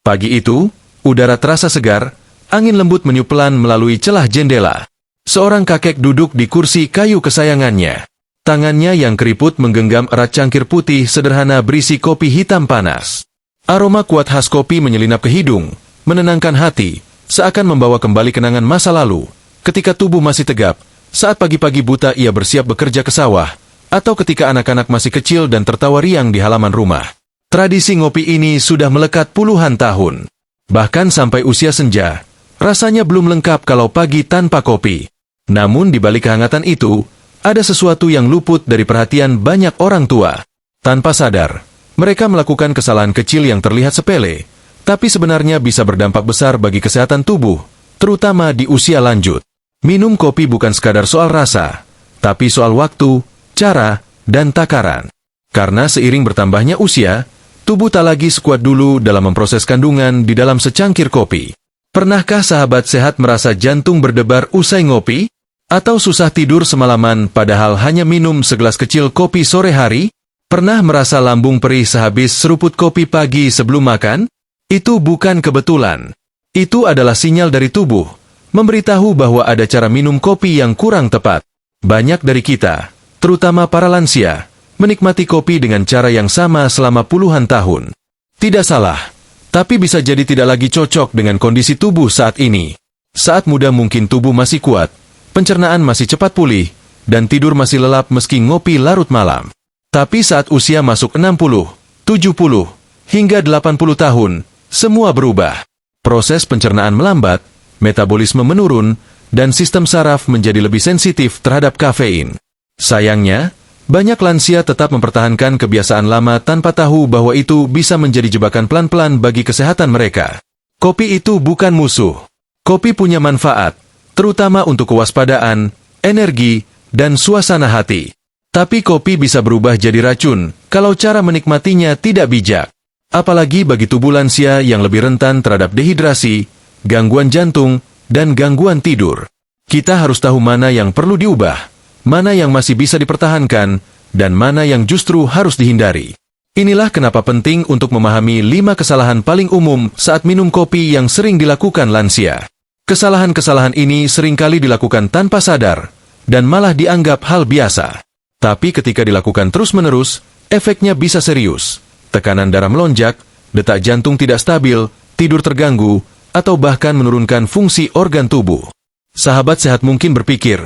Pagi itu, udara terasa segar, angin lembut meniup pelan melalui celah jendela. Seorang kakek duduk di kursi kayu kesayangannya. Tangannya yang keriput menggenggam erat cangkir putih sederhana berisi kopi hitam panas. Aroma kuat khas kopi menyelinap ke hidung, menenangkan hati, seakan membawa kembali kenangan masa lalu, ketika tubuh masih tegap, saat pagi-pagi buta ia bersiap bekerja ke sawah, atau ketika anak-anak masih kecil dan tertawa riang di halaman rumah. Tradisi ngopi ini sudah melekat puluhan tahun. Bahkan sampai usia senja, rasanya belum lengkap kalau pagi tanpa kopi. Namun di balik kehangatan itu, ada sesuatu yang luput dari perhatian banyak orang tua. Tanpa sadar, mereka melakukan kesalahan kecil yang terlihat sepele, tapi sebenarnya bisa berdampak besar bagi kesehatan tubuh, terutama di usia lanjut. Minum kopi bukan sekadar soal rasa, tapi soal waktu, cara, dan takaran. Karena seiring bertambahnya usia, tubuh tak lagi sekuat dulu dalam memproses kandungan di dalam secangkir kopi. Pernahkah sahabat sehat merasa jantung berdebar usai ngopi? Atau susah tidur semalaman padahal hanya minum segelas kecil kopi sore hari? Pernah merasa lambung perih sehabis seruput kopi pagi sebelum makan? Itu bukan kebetulan. Itu adalah sinyal dari tubuh, memberitahu bahwa ada cara minum kopi yang kurang tepat. Banyak dari kita, terutama para lansia, menikmati kopi dengan cara yang sama selama puluhan tahun. Tidak salah, tapi bisa jadi tidak lagi cocok dengan kondisi tubuh saat ini. Saat muda mungkin tubuh masih kuat, pencernaan masih cepat pulih, dan tidur masih lelap meski ngopi larut malam. Tapi saat usia masuk 60, 70, hingga 80 tahun, semua berubah. Proses pencernaan melambat, metabolisme menurun, dan sistem saraf menjadi lebih sensitif terhadap kafein. Sayangnya, banyak lansia tetap mempertahankan kebiasaan lama tanpa tahu bahwa itu bisa menjadi jebakan pelan-pelan bagi kesehatan mereka. Kopi itu bukan musuh. Kopi punya manfaat, terutama untuk kewaspadaan, energi, dan suasana hati. Tapi kopi bisa berubah jadi racun kalau cara menikmatinya tidak bijak. Apalagi bagi tubuh lansia yang lebih rentan terhadap dehidrasi, gangguan jantung, dan gangguan tidur. Kita harus tahu mana yang perlu diubah, mana yang masih bisa dipertahankan, dan mana yang justru harus dihindari. Inilah kenapa penting untuk memahami 5 kesalahan paling umum saat minum kopi yang sering dilakukan lansia. Kesalahan-kesalahan ini seringkali dilakukan tanpa sadar, dan malah dianggap hal biasa. Tapi ketika dilakukan terus-menerus, efeknya bisa serius. Tekanan darah melonjak, detak jantung tidak stabil, tidur terganggu, atau bahkan menurunkan fungsi organ tubuh. Sahabat sehat mungkin berpikir,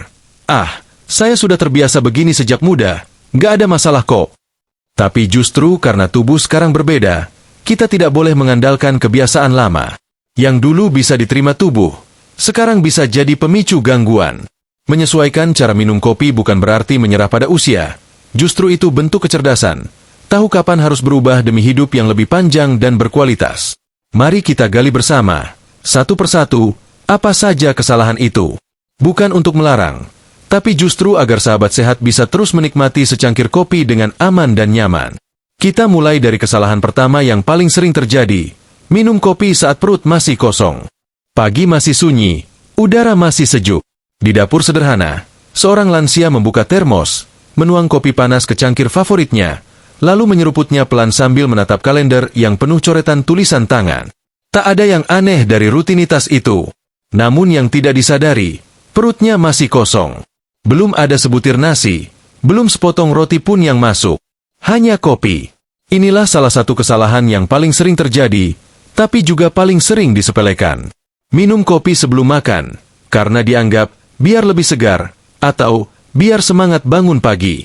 saya sudah terbiasa begini sejak muda, nggak ada masalah kok. Tapi justru karena tubuh sekarang berbeda, kita tidak boleh mengandalkan kebiasaan lama. Yang dulu bisa diterima tubuh, sekarang bisa jadi pemicu gangguan. Menyesuaikan cara minum kopi bukan berarti menyerah pada usia. Justru itu bentuk kecerdasan. Tahu kapan harus berubah demi hidup yang lebih panjang dan berkualitas. Mari kita gali bersama, satu persatu, apa saja kesalahan itu. Bukan untuk melarang, tapi justru agar sahabat sehat bisa terus menikmati secangkir kopi dengan aman dan nyaman. Kita mulai dari kesalahan pertama yang paling sering terjadi. Minum kopi saat perut masih kosong. Pagi masih sunyi, udara masih sejuk. Di dapur sederhana, seorang lansia membuka termos, menuang kopi panas ke cangkir favoritnya, lalu menyeruputnya pelan sambil menatap kalender yang penuh coretan tulisan tangan. Tak ada yang aneh dari rutinitas itu. Namun yang tidak disadari, perutnya masih kosong. Belum ada sebutir nasi, belum sepotong roti pun yang masuk. Hanya kopi. Inilah salah satu kesalahan yang paling sering terjadi, tapi juga paling sering disepelekan. Minum kopi sebelum makan, karena dianggap biar lebih segar, atau biar semangat bangun pagi.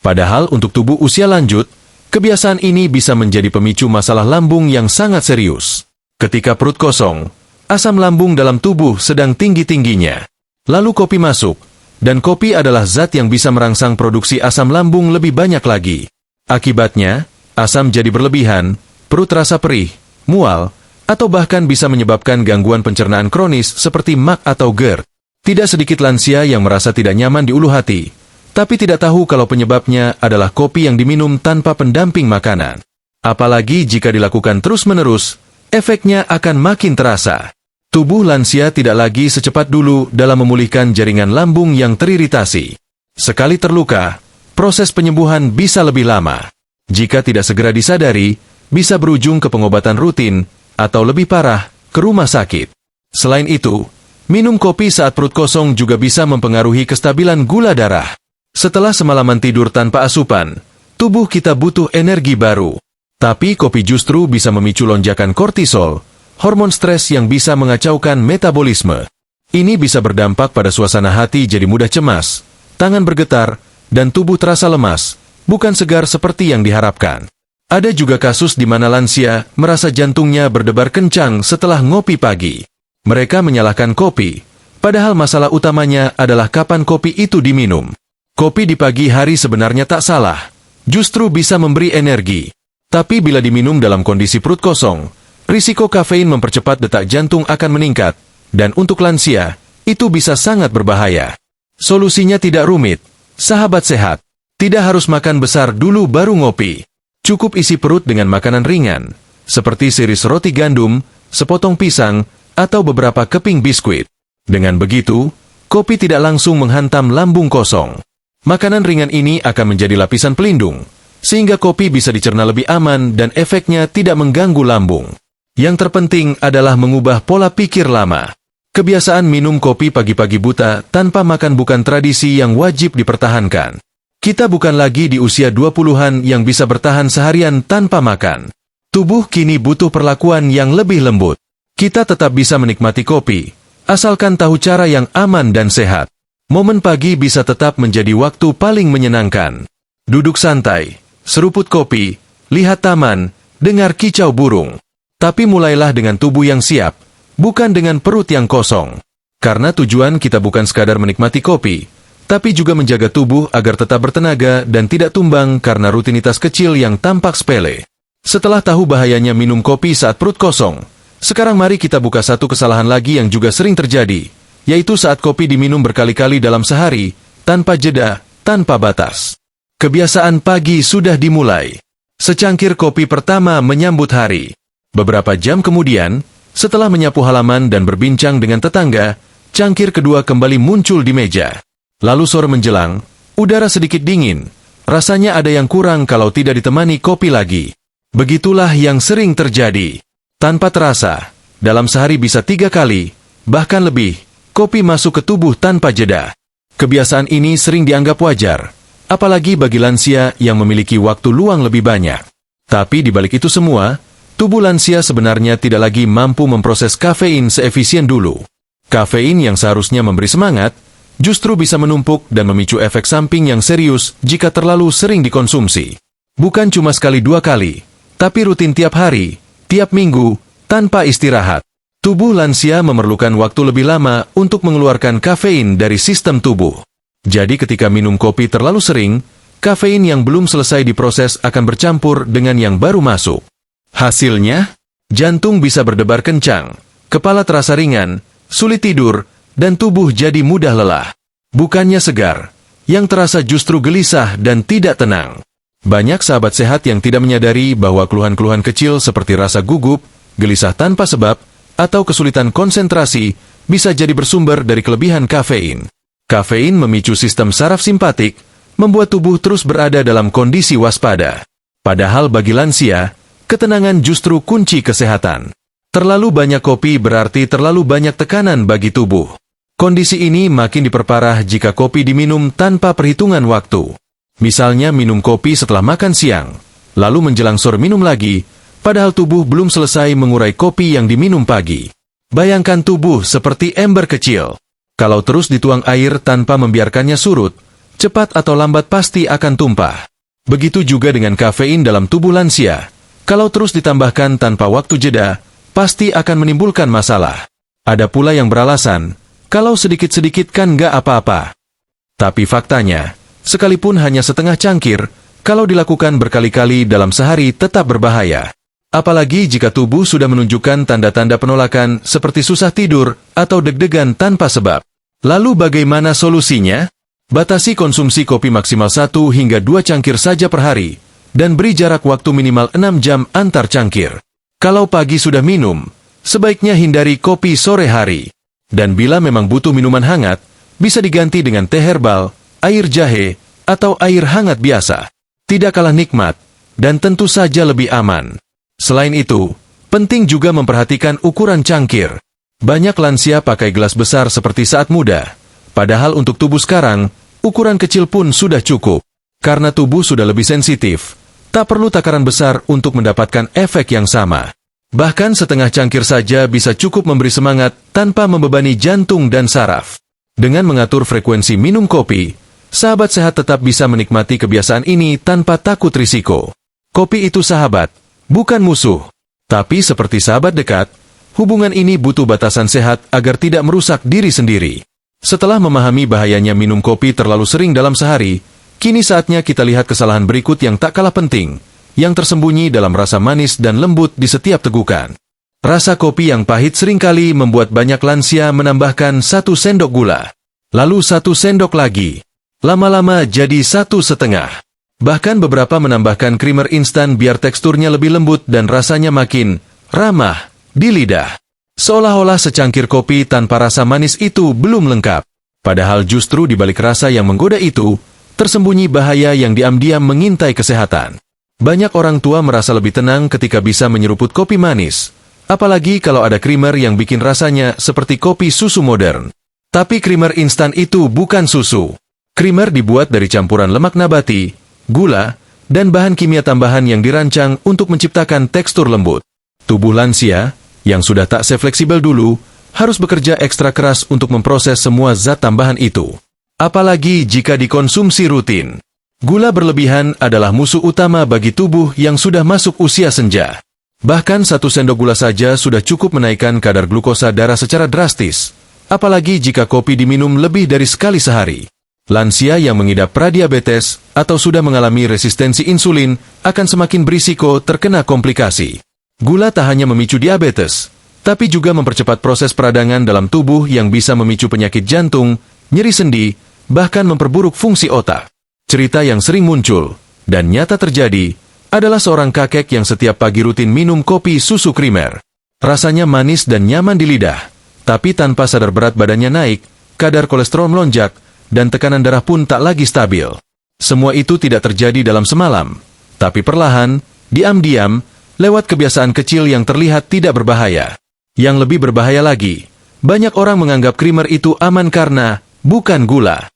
Padahal untuk tubuh usia lanjut, kebiasaan ini bisa menjadi pemicu masalah lambung yang sangat serius. Ketika perut kosong, asam lambung dalam tubuh sedang tinggi-tingginya. Lalu kopi masuk, dan kopi adalah zat yang bisa merangsang produksi asam lambung lebih banyak lagi. Akibatnya, asam jadi berlebihan, perut terasa perih, mual, atau bahkan bisa menyebabkan gangguan pencernaan kronis seperti MAC atau GERD. Tidak sedikit lansia yang merasa tidak nyaman di ulu hati, tapi tidak tahu kalau penyebabnya adalah kopi yang diminum tanpa pendamping makanan. Apalagi jika dilakukan terus-menerus, efeknya akan makin terasa. Tubuh lansia tidak lagi secepat dulu dalam memulihkan jaringan lambung yang teriritasi. Sekali terluka, proses penyembuhan bisa lebih lama. Jika tidak segera disadari, bisa berujung ke pengobatan rutin, atau lebih parah, ke rumah sakit. Selain itu, minum kopi saat perut kosong juga bisa mempengaruhi kestabilan gula darah. Setelah semalaman tidur tanpa asupan, tubuh kita butuh energi baru. Tapi kopi justru bisa memicu lonjakan kortisol, hormon stres yang bisa mengacaukan metabolisme. Ini bisa berdampak pada suasana hati jadi mudah cemas, tangan bergetar, dan tubuh terasa lemas, bukan segar seperti yang diharapkan. Ada juga kasus di mana lansia merasa jantungnya berdebar kencang setelah ngopi pagi. Mereka menyalahkan kopi, padahal masalah utamanya adalah kapan kopi itu diminum. Kopi di pagi hari sebenarnya tak salah, justru bisa memberi energi. Tapi bila diminum dalam kondisi perut kosong, risiko kafein mempercepat detak jantung akan meningkat, dan untuk lansia, itu bisa sangat berbahaya. Solusinya tidak rumit, sahabat sehat. Tidak harus makan besar dulu baru ngopi. Cukup isi perut dengan makanan ringan, seperti series roti gandum, sepotong pisang, atau beberapa keping biskuit. Dengan begitu, kopi tidak langsung menghantam lambung kosong. Makanan ringan ini akan menjadi lapisan pelindung, sehingga kopi bisa dicerna lebih aman dan efeknya tidak mengganggu lambung. Yang terpenting adalah mengubah pola pikir lama. Kebiasaan minum kopi pagi-pagi buta tanpa makan bukan tradisi yang wajib dipertahankan. Kita bukan lagi di usia 20-an yang bisa bertahan seharian tanpa makan. Tubuh kini butuh perlakuan yang lebih lembut. Kita tetap bisa menikmati kopi, asalkan tahu cara yang aman dan sehat. Momen pagi bisa tetap menjadi waktu paling menyenangkan. Duduk santai, seruput kopi, lihat taman, dengar kicau burung. Tapi mulailah dengan tubuh yang siap, bukan dengan perut yang kosong. Karena tujuan kita bukan sekadar menikmati kopi, tapi juga menjaga tubuh agar tetap bertenaga dan tidak tumbang karena rutinitas kecil yang tampak sepele. Setelah tahu bahayanya minum kopi saat perut kosong, sekarang mari kita buka satu kesalahan lagi yang juga sering terjadi, yaitu saat kopi diminum berkali-kali dalam sehari, tanpa jeda, tanpa batas. Kebiasaan pagi sudah dimulai. Secangkir kopi pertama menyambut hari. Beberapa jam kemudian, setelah menyapu halaman dan berbincang dengan tetangga, cangkir kedua kembali muncul di meja. Lalu sore menjelang, udara sedikit dingin. Rasanya ada yang kurang kalau tidak ditemani kopi lagi. Begitulah yang sering terjadi. Tanpa terasa, dalam sehari bisa 3 kali, bahkan lebih, kopi masuk ke tubuh tanpa jeda. Kebiasaan ini sering dianggap wajar, apalagi bagi lansia yang memiliki waktu luang lebih banyak. Tapi di balik itu semua, tubuh lansia sebenarnya tidak lagi mampu memproses kafein seefisien dulu. Kafein yang seharusnya memberi semangat, justru bisa menumpuk dan memicu efek samping yang serius jika terlalu sering dikonsumsi. Bukan cuma sekali 2 kali, tapi rutin tiap hari, tiap minggu, tanpa istirahat. Tubuh lansia memerlukan waktu lebih lama untuk mengeluarkan kafein dari sistem tubuh. Jadi ketika minum kopi terlalu sering, kafein yang belum selesai diproses akan bercampur dengan yang baru masuk. Hasilnya, jantung bisa berdebar kencang, kepala terasa ringan, sulit tidur, dan tubuh jadi mudah lelah. Bukannya segar, yang terasa justru gelisah dan tidak tenang. Banyak sahabat sehat yang tidak menyadari bahwa keluhan-keluhan kecil seperti rasa gugup, gelisah tanpa sebab, atau kesulitan konsentrasi bisa jadi bersumber dari kelebihan kafein. Kafein memicu sistem saraf simpatik, membuat tubuh terus berada dalam kondisi waspada. Padahal bagi lansia, ketenangan justru kunci kesehatan. Terlalu banyak kopi berarti terlalu banyak tekanan bagi tubuh. Kondisi ini makin diperparah jika kopi diminum tanpa perhitungan waktu. Misalnya minum kopi setelah makan siang, lalu menjelang sore minum lagi, padahal tubuh belum selesai mengurai kopi yang diminum pagi. Bayangkan tubuh seperti ember kecil. Kalau terus dituang air tanpa membiarkannya surut, cepat atau lambat pasti akan tumpah. Begitu juga dengan kafein dalam tubuh lansia. Kalau terus ditambahkan tanpa waktu jeda, pasti akan menimbulkan masalah. Ada pula yang beralasan, kalau sedikit-sedikit kan nggak apa-apa. Tapi faktanya, sekalipun hanya setengah cangkir, kalau dilakukan berkali-kali dalam sehari tetap berbahaya. Apalagi jika tubuh sudah menunjukkan tanda-tanda penolakan seperti susah tidur atau deg-degan tanpa sebab. Lalu bagaimana solusinya? Batasi konsumsi kopi maksimal 1 hingga 2 cangkir saja per hari, dan beri jarak waktu minimal 6 jam antar cangkir. Kalau pagi sudah minum, sebaiknya hindari kopi sore hari. Dan bila memang butuh minuman hangat, bisa diganti dengan teh herbal, air jahe, atau air hangat biasa. Tidak kalah nikmat, dan tentu saja lebih aman. Selain itu, Penting juga memperhatikan ukuran cangkir. Banyak lansia pakai gelas besar seperti saat muda. Padahal untuk tubuh sekarang, ukuran kecil pun sudah cukup. Karena tubuh sudah lebih sensitif, tak perlu takaran besar untuk mendapatkan efek yang sama. Bahkan setengah cangkir saja bisa cukup memberi semangat tanpa membebani jantung dan saraf. Dengan mengatur frekuensi minum kopi, sahabat sehat tetap bisa menikmati kebiasaan ini tanpa takut risiko. Kopi itu sahabat, bukan musuh. Tapi seperti sahabat dekat, hubungan ini butuh batasan sehat agar tidak merusak diri sendiri. Setelah memahami bahayanya minum kopi terlalu sering dalam sehari, kini saatnya kita lihat kesalahan berikut yang tak kalah penting, yang tersembunyi dalam rasa manis dan lembut di setiap tegukan. Rasa kopi yang pahit seringkali membuat banyak lansia menambahkan 1 sendok gula, lalu 1 sendok lagi. Lama-lama jadi 1,5. Bahkan beberapa menambahkan krimer instan biar teksturnya lebih lembut dan rasanya makin ramah di lidah. Seolah-olah secangkir kopi tanpa rasa manis itu belum lengkap. Padahal justru di balik rasa yang menggoda itu, tersembunyi bahaya yang diam-diam mengintai kesehatan. Banyak orang tua merasa lebih tenang ketika bisa menyeruput kopi manis. Apalagi kalau ada krimer yang bikin rasanya seperti kopi susu modern. Tapi krimer instan itu bukan susu. Krimer dibuat dari campuran lemak nabati, gula, dan bahan kimia tambahan yang dirancang untuk menciptakan tekstur lembut. Tubuh lansia, yang sudah tak sefleksibel dulu, harus bekerja ekstra keras untuk memproses semua zat tambahan itu. Apalagi jika dikonsumsi rutin. Gula berlebihan adalah musuh utama bagi tubuh yang sudah masuk usia senja. Bahkan 1 sendok gula saja sudah cukup menaikkan kadar glukosa darah secara drastis. Apalagi jika kopi diminum lebih dari sekali sehari. Lansia yang mengidap pradiabetes atau sudah mengalami resistensi insulin akan semakin berisiko terkena komplikasi. Gula tak hanya memicu diabetes, tapi juga mempercepat proses peradangan dalam tubuh yang bisa memicu penyakit jantung, nyeri sendi, bahkan memperburuk fungsi otak. Cerita yang sering muncul, dan nyata terjadi, adalah seorang kakek yang setiap pagi rutin minum kopi susu krimer. Rasanya manis dan nyaman di lidah, tapi tanpa sadar berat badannya naik, kadar kolesterol melonjak, dan tekanan darah pun tak lagi stabil. Semua itu tidak terjadi dalam semalam, tapi perlahan, diam-diam, lewat kebiasaan kecil yang terlihat tidak berbahaya. Yang lebih berbahaya lagi, banyak orang menganggap krimer itu aman karena bukan gula.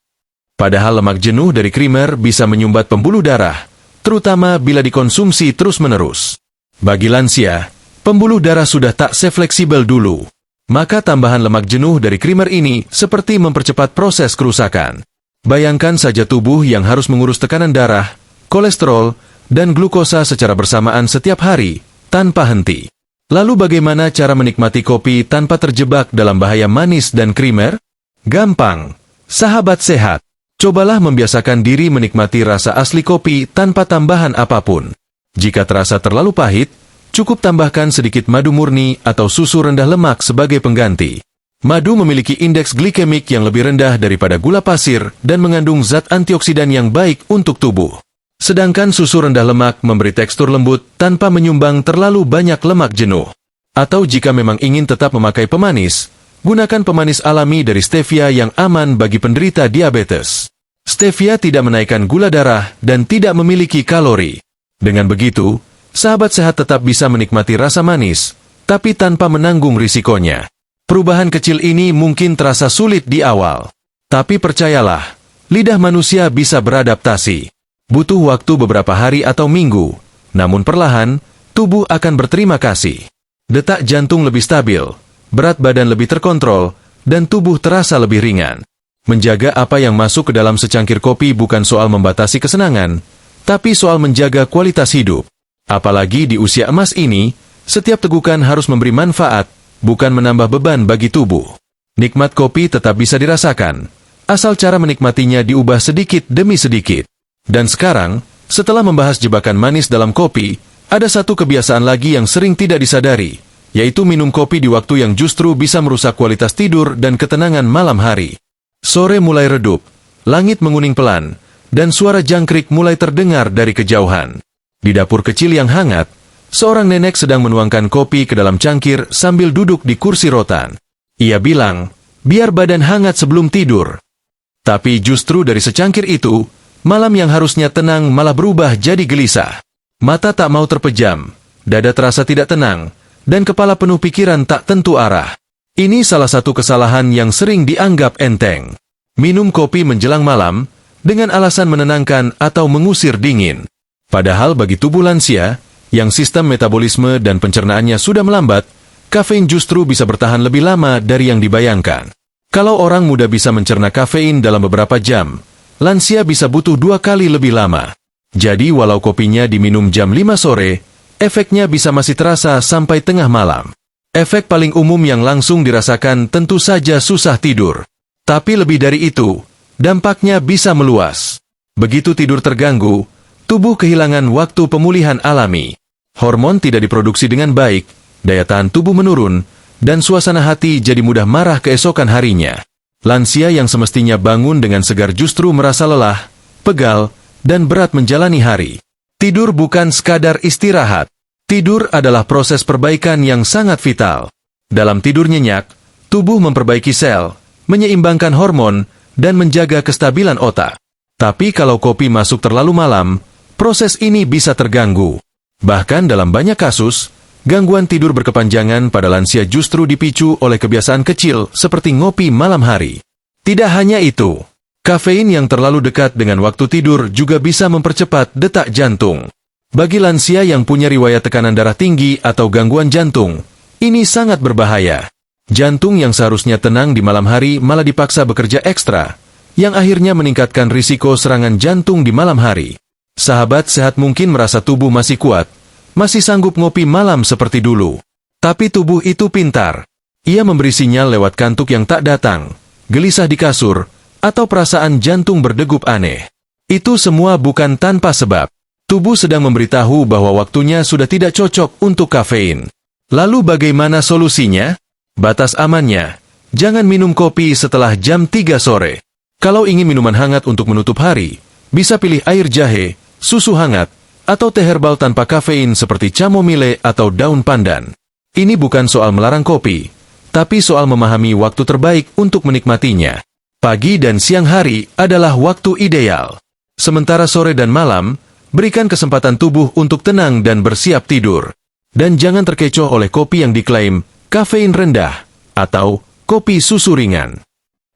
Padahal lemak jenuh dari krimer bisa menyumbat pembuluh darah, terutama bila dikonsumsi terus-menerus. Bagi lansia, pembuluh darah sudah tak sefleksibel dulu. Maka tambahan lemak jenuh dari krimer ini seperti mempercepat proses kerusakan. Bayangkan saja tubuh yang harus mengurus tekanan darah, kolesterol, dan glukosa secara bersamaan setiap hari, tanpa henti. Lalu bagaimana cara menikmati kopi tanpa terjebak dalam bahaya manis dan krimer? Gampang. Sahabat sehat, cobalah membiasakan diri menikmati rasa asli kopi tanpa tambahan apapun. Jika terasa terlalu pahit, cukup tambahkan sedikit madu murni atau susu rendah lemak sebagai pengganti. Madu memiliki indeks glikemik yang lebih rendah daripada gula pasir dan mengandung zat antioksidan yang baik untuk tubuh. Sedangkan susu rendah lemak memberi tekstur lembut tanpa menyumbang terlalu banyak lemak jenuh. Atau jika memang ingin tetap memakai pemanis, gunakan pemanis alami dari stevia yang aman bagi penderita diabetes. Stevia tidak menaikkan gula darah dan tidak memiliki kalori. Dengan begitu, sahabat sehat tetap bisa menikmati rasa manis, tapi tanpa menanggung risikonya. Perubahan kecil ini mungkin terasa sulit di awal. Tapi percayalah, lidah manusia bisa beradaptasi. Butuh waktu beberapa hari atau minggu, namun perlahan, tubuh akan berterima kasih. Detak jantung lebih stabil, berat badan lebih terkontrol, dan tubuh terasa lebih ringan. Menjaga apa yang masuk ke dalam secangkir kopi bukan soal membatasi kesenangan, tapi soal menjaga kualitas hidup. Apalagi di usia emas ini, setiap tegukan harus memberi manfaat, bukan menambah beban bagi tubuh. Nikmat kopi tetap bisa dirasakan, asal cara menikmatinya diubah sedikit demi sedikit. Dan sekarang, setelah membahas jebakan manis dalam kopi, ada satu kebiasaan lagi yang sering tidak disadari, yaitu minum kopi di waktu yang justru bisa merusak kualitas tidur dan ketenangan malam hari. Sore mulai redup, langit menguning pelan, dan suara jangkrik mulai terdengar dari kejauhan. Di dapur kecil yang hangat, seorang nenek sedang menuangkan kopi ke dalam cangkir sambil duduk di kursi rotan. Ia bilang, biar badan hangat sebelum tidur. Tapi justru dari secangkir itu, malam yang harusnya tenang malah berubah jadi gelisah. Mata tak mau terpejam, dada terasa tidak tenang, dan kepala penuh pikiran tak tentu arah. Ini salah satu kesalahan yang sering dianggap enteng. Minum kopi menjelang malam, dengan alasan menenangkan atau mengusir dingin. Padahal bagi tubuh lansia, yang sistem metabolisme dan pencernaannya sudah melambat, kafein justru bisa bertahan lebih lama dari yang dibayangkan. Kalau orang muda bisa mencerna kafein dalam beberapa jam, lansia bisa butuh 2 kali lebih lama. Jadi walau kopinya diminum jam 5 sore, efeknya bisa masih terasa sampai tengah malam. Efek paling umum yang langsung dirasakan tentu saja susah tidur. Tapi lebih dari itu, dampaknya bisa meluas. Begitu tidur terganggu, tubuh kehilangan waktu pemulihan alami. Hormon tidak diproduksi dengan baik, daya tahan tubuh menurun, dan suasana hati jadi mudah marah keesokan harinya. Lansia yang semestinya bangun dengan segar justru merasa lelah, pegal, dan berat menjalani hari. Tidur bukan sekadar istirahat. Tidur adalah proses perbaikan yang sangat vital. Dalam tidur nyenyak, tubuh memperbaiki sel, menyeimbangkan hormon, dan menjaga kestabilan otak. Tapi kalau kopi masuk terlalu malam, proses ini bisa terganggu. Bahkan dalam banyak kasus, gangguan tidur berkepanjangan pada lansia justru dipicu oleh kebiasaan kecil seperti ngopi malam hari. Tidak hanya itu, kafein yang terlalu dekat dengan waktu tidur juga bisa mempercepat detak jantung. Bagi lansia yang punya riwayat tekanan darah tinggi atau gangguan jantung, ini sangat berbahaya. Jantung yang seharusnya tenang di malam hari malah dipaksa bekerja ekstra, yang akhirnya meningkatkan risiko serangan jantung di malam hari. Sahabat sehat mungkin merasa tubuh masih kuat, masih sanggup ngopi malam seperti dulu. Tapi tubuh itu pintar. Ia memberi sinyal lewat kantuk yang tak datang, gelisah di kasur, atau perasaan jantung berdegup aneh. Itu semua bukan tanpa sebab. Tubuh sedang memberitahu bahwa waktunya sudah tidak cocok untuk kafein. Lalu bagaimana solusinya? Batas amannya, jangan minum kopi setelah jam 3 sore. Kalau ingin minuman hangat untuk menutup hari, bisa pilih air jahe, susu hangat, atau teh herbal tanpa kafein seperti chamomile atau daun pandan. Ini bukan soal melarang kopi, tapi soal memahami waktu terbaik untuk menikmatinya. Pagi dan siang hari adalah waktu ideal. Sementara sore dan malam, berikan kesempatan tubuh untuk tenang dan bersiap tidur. Dan jangan terkecoh oleh kopi yang diklaim kafein rendah atau kopi susu ringan.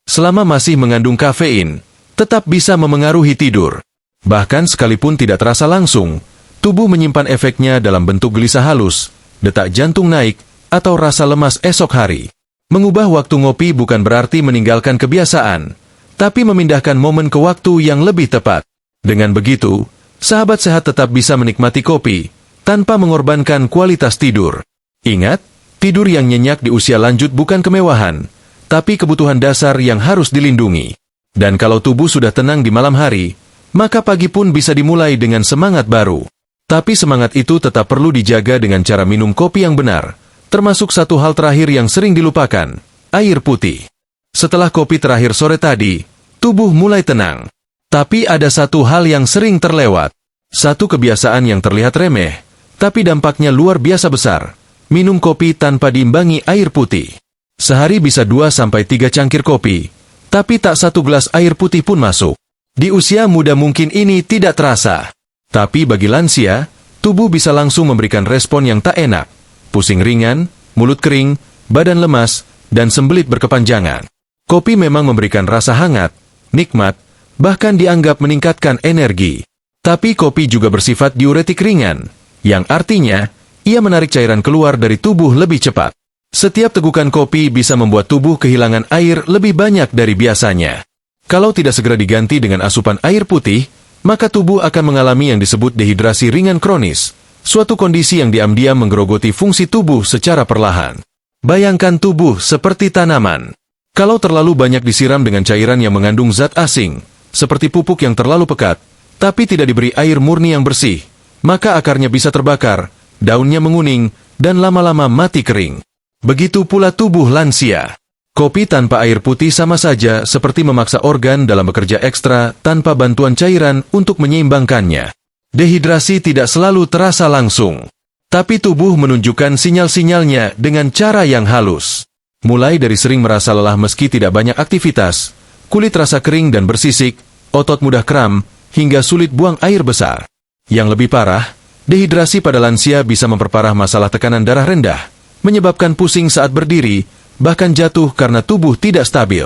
Selama masih mengandung kafein, tetap bisa memengaruhi tidur. Bahkan sekalipun tidak terasa langsung, tubuh menyimpan efeknya dalam bentuk gelisah halus, detak jantung naik, atau rasa lemas esok hari. Mengubah waktu ngopi bukan berarti meninggalkan kebiasaan, tapi memindahkan momen ke waktu yang lebih tepat. Dengan begitu, sahabat sehat tetap bisa menikmati kopi, tanpa mengorbankan kualitas tidur. Ingat, tidur yang nyenyak di usia lanjut bukan kemewahan, tapi kebutuhan dasar yang harus dilindungi. Dan kalau tubuh sudah tenang di malam hari, maka pagi pun bisa dimulai dengan semangat baru. Tapi semangat itu tetap perlu dijaga dengan cara minum kopi yang benar, termasuk satu hal terakhir yang sering dilupakan, air putih. Setelah kopi terakhir sore tadi, tubuh mulai tenang. Tapi ada satu hal yang sering terlewat. Satu kebiasaan yang terlihat remeh, tapi dampaknya luar biasa besar. Minum kopi tanpa diimbangi air putih. Sehari bisa 2-3 cangkir kopi, tapi tak satu gelas air putih pun masuk. Di usia muda mungkin ini tidak terasa. Tapi bagi lansia, tubuh bisa langsung memberikan respon yang tak enak. Pusing ringan, mulut kering, badan lemas, dan sembelit berkepanjangan. Kopi memang memberikan rasa hangat, nikmat, bahkan dianggap meningkatkan energi. Tapi kopi juga bersifat diuretik ringan, yang artinya, ia menarik cairan keluar dari tubuh lebih cepat. Setiap tegukan kopi bisa membuat tubuh kehilangan air lebih banyak dari biasanya. Kalau tidak segera diganti dengan asupan air putih, maka tubuh akan mengalami yang disebut dehidrasi ringan kronis, suatu kondisi yang diam-diam menggerogoti fungsi tubuh secara perlahan. Bayangkan tubuh seperti tanaman. Kalau terlalu banyak disiram dengan cairan yang mengandung zat asing, seperti pupuk yang terlalu pekat, tapi tidak diberi air murni yang bersih, maka akarnya bisa terbakar, daunnya menguning, dan lama-lama mati kering. Begitu pula tubuh lansia. Kopi tanpa air putih sama saja seperti memaksa organ dalam bekerja ekstra tanpa bantuan cairan untuk menyeimbangkannya. Dehidrasi tidak selalu terasa langsung, tapi tubuh menunjukkan sinyal-sinyalnya dengan cara yang halus. Mulai dari sering merasa lelah meski tidak banyak aktivitas, kulit terasa kering dan bersisik, otot mudah kram, hingga sulit buang air besar. Yang lebih parah, dehidrasi pada lansia bisa memperparah masalah tekanan darah rendah, menyebabkan pusing saat berdiri, bahkan jatuh karena tubuh tidak stabil.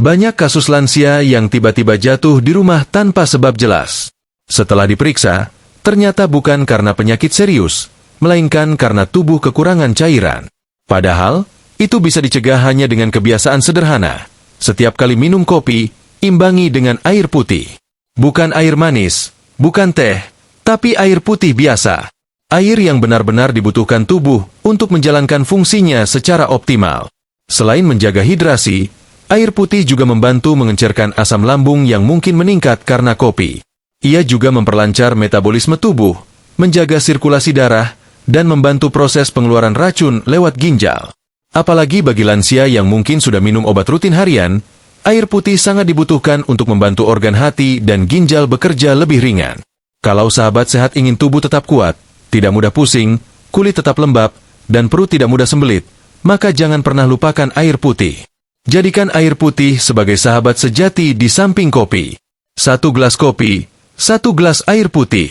Banyak kasus lansia yang tiba-tiba jatuh di rumah tanpa sebab jelas. Setelah diperiksa, ternyata bukan karena penyakit serius, melainkan karena tubuh kekurangan cairan. Padahal, itu bisa dicegah hanya dengan kebiasaan sederhana. Setiap kali minum kopi, imbangi dengan air putih. Bukan air manis, bukan teh, tapi air putih biasa. Air yang benar-benar dibutuhkan tubuh untuk menjalankan fungsinya secara optimal. Selain menjaga hidrasi, air putih juga membantu mengencerkan asam lambung yang mungkin meningkat karena kopi. Ia juga memperlancar metabolisme tubuh, menjaga sirkulasi darah, dan membantu proses pengeluaran racun lewat ginjal. Apalagi bagi lansia yang mungkin sudah minum obat rutin harian, air putih sangat dibutuhkan untuk membantu organ hati dan ginjal bekerja lebih ringan. Kalau sahabat sehat ingin tubuh tetap kuat, tidak mudah pusing, kulit tetap lembab, dan perut tidak mudah sembelit, maka jangan pernah lupakan air putih. Jadikan air putih sebagai sahabat sejati di samping kopi. 1 gelas kopi, 1 gelas air putih.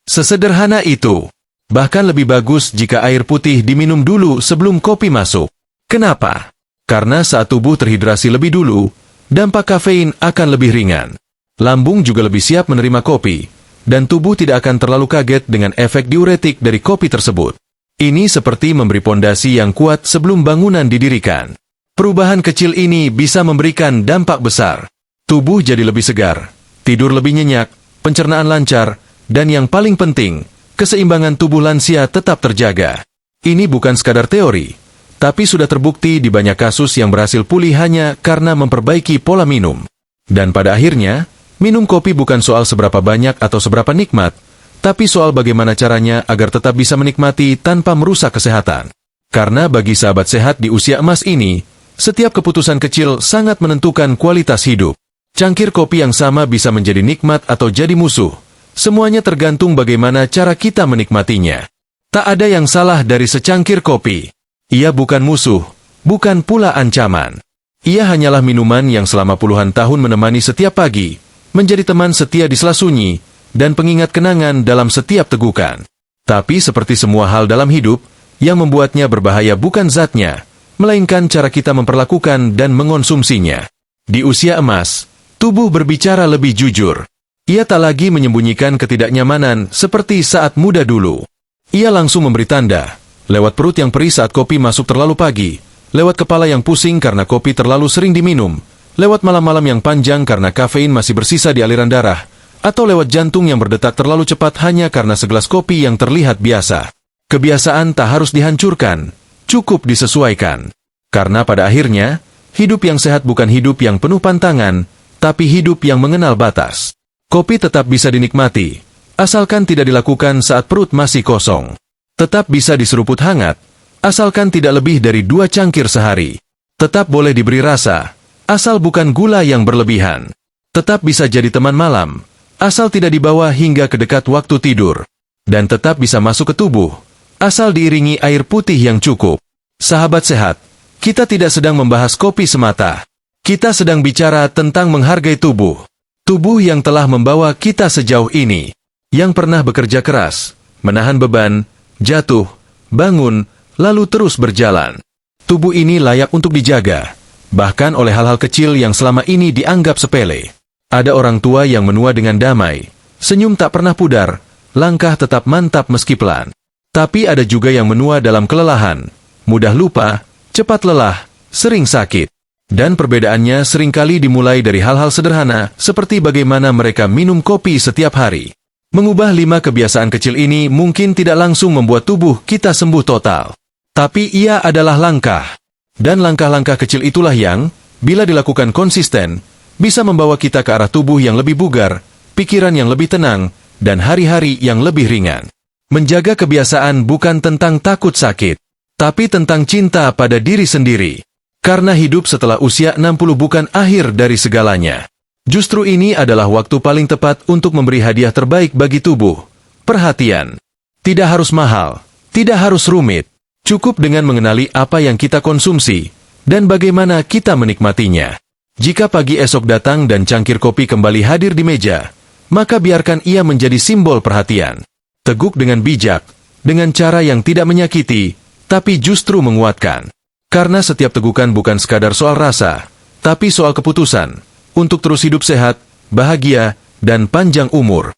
Sesederhana itu. Bahkan lebih bagus jika air putih diminum dulu sebelum kopi masuk. Kenapa? Karena saat tubuh terhidrasi lebih dulu, dampak kafein akan lebih ringan. Lambung juga lebih siap menerima kopi, dan tubuh tidak akan terlalu kaget dengan efek diuretik dari kopi tersebut. Ini seperti memberi pondasi yang kuat sebelum bangunan didirikan. Perubahan kecil ini bisa memberikan dampak besar. Tubuh jadi lebih segar, tidur lebih nyenyak, pencernaan lancar, dan yang paling penting, keseimbangan tubuh lansia tetap terjaga. Ini bukan sekadar teori, tapi sudah terbukti di banyak kasus yang berhasil pulih hanya karena memperbaiki pola minum. Dan pada akhirnya, minum kopi bukan soal seberapa banyak atau seberapa nikmat, tapi soal bagaimana caranya agar tetap bisa menikmati tanpa merusak kesehatan. Karena bagi sahabat sehat di usia emas ini, setiap keputusan kecil sangat menentukan kualitas hidup. Cangkir kopi yang sama bisa menjadi nikmat atau jadi musuh. Semuanya tergantung bagaimana cara kita menikmatinya. Tak ada yang salah dari secangkir kopi. Ia bukan musuh, bukan pula ancaman. Ia hanyalah minuman yang selama puluhan tahun menemani setiap pagi, menjadi teman setia di sela sunyi, dan pengingat kenangan dalam setiap tegukan. Tapi seperti semua hal dalam hidup, yang membuatnya berbahaya bukan zatnya, melainkan cara kita memperlakukan dan mengonsumsinya. Di usia emas, tubuh berbicara lebih jujur. Ia tak lagi menyembunyikan ketidaknyamanan seperti saat muda dulu. Ia langsung memberi tanda, lewat perut yang perih saat kopi masuk terlalu pagi, lewat kepala yang pusing karena kopi terlalu sering diminum, lewat malam-malam yang panjang karena kafein masih bersisa di aliran darah, atau lewat jantung yang berdetak terlalu cepat hanya karena segelas kopi yang terlihat biasa. Kebiasaan tak harus dihancurkan, cukup disesuaikan. Karena pada akhirnya, hidup yang sehat bukan hidup yang penuh pantangan, tapi hidup yang mengenal batas. Kopi tetap bisa dinikmati, asalkan tidak dilakukan saat perut masih kosong. Tetap bisa diseruput hangat, asalkan tidak lebih dari 2 cangkir sehari. Tetap boleh diberi rasa, asal bukan gula yang berlebihan. Tetap bisa jadi teman malam, asal tidak dibawa hingga ke dekat waktu tidur. Dan tetap bisa masuk ke tubuh, asal diiringi air putih yang cukup. Sahabat sehat, kita tidak sedang membahas kopi semata. Kita sedang bicara tentang menghargai tubuh. Tubuh yang telah membawa kita sejauh ini. Yang pernah bekerja keras, menahan beban, jatuh, bangun, lalu terus berjalan. Tubuh ini layak untuk dijaga, bahkan oleh hal-hal kecil yang selama ini dianggap sepele. Ada orang tua yang menua dengan damai, senyum tak pernah pudar, langkah tetap mantap meski pelan. Tapi ada juga yang menua dalam kelelahan, mudah lupa, cepat lelah, sering sakit. Dan perbedaannya seringkali dimulai dari hal-hal sederhana, seperti bagaimana mereka minum kopi setiap hari. Mengubah 5 kebiasaan kecil ini mungkin tidak langsung membuat tubuh kita sembuh total. Tapi ia adalah langkah. Dan langkah-langkah kecil itulah yang, bila dilakukan konsisten, bisa membawa kita ke arah tubuh yang lebih bugar, pikiran yang lebih tenang, dan hari-hari yang lebih ringan. Menjaga kebiasaan bukan tentang takut sakit, tapi tentang cinta pada diri sendiri. Karena hidup setelah usia 60 bukan akhir dari segalanya. Justru ini adalah waktu paling tepat untuk memberi hadiah terbaik bagi tubuh. Perhatian. Tidak harus mahal, tidak harus rumit. Cukup dengan mengenali apa yang kita konsumsi, dan bagaimana kita menikmatinya. Jika pagi esok datang dan cangkir kopi kembali hadir di meja, maka biarkan ia menjadi simbol perhatian. Teguk dengan bijak, dengan cara yang tidak menyakiti, tapi justru menguatkan. Karena setiap tegukan bukan sekadar soal rasa, tapi soal keputusan untuk terus hidup sehat, bahagia, dan panjang umur.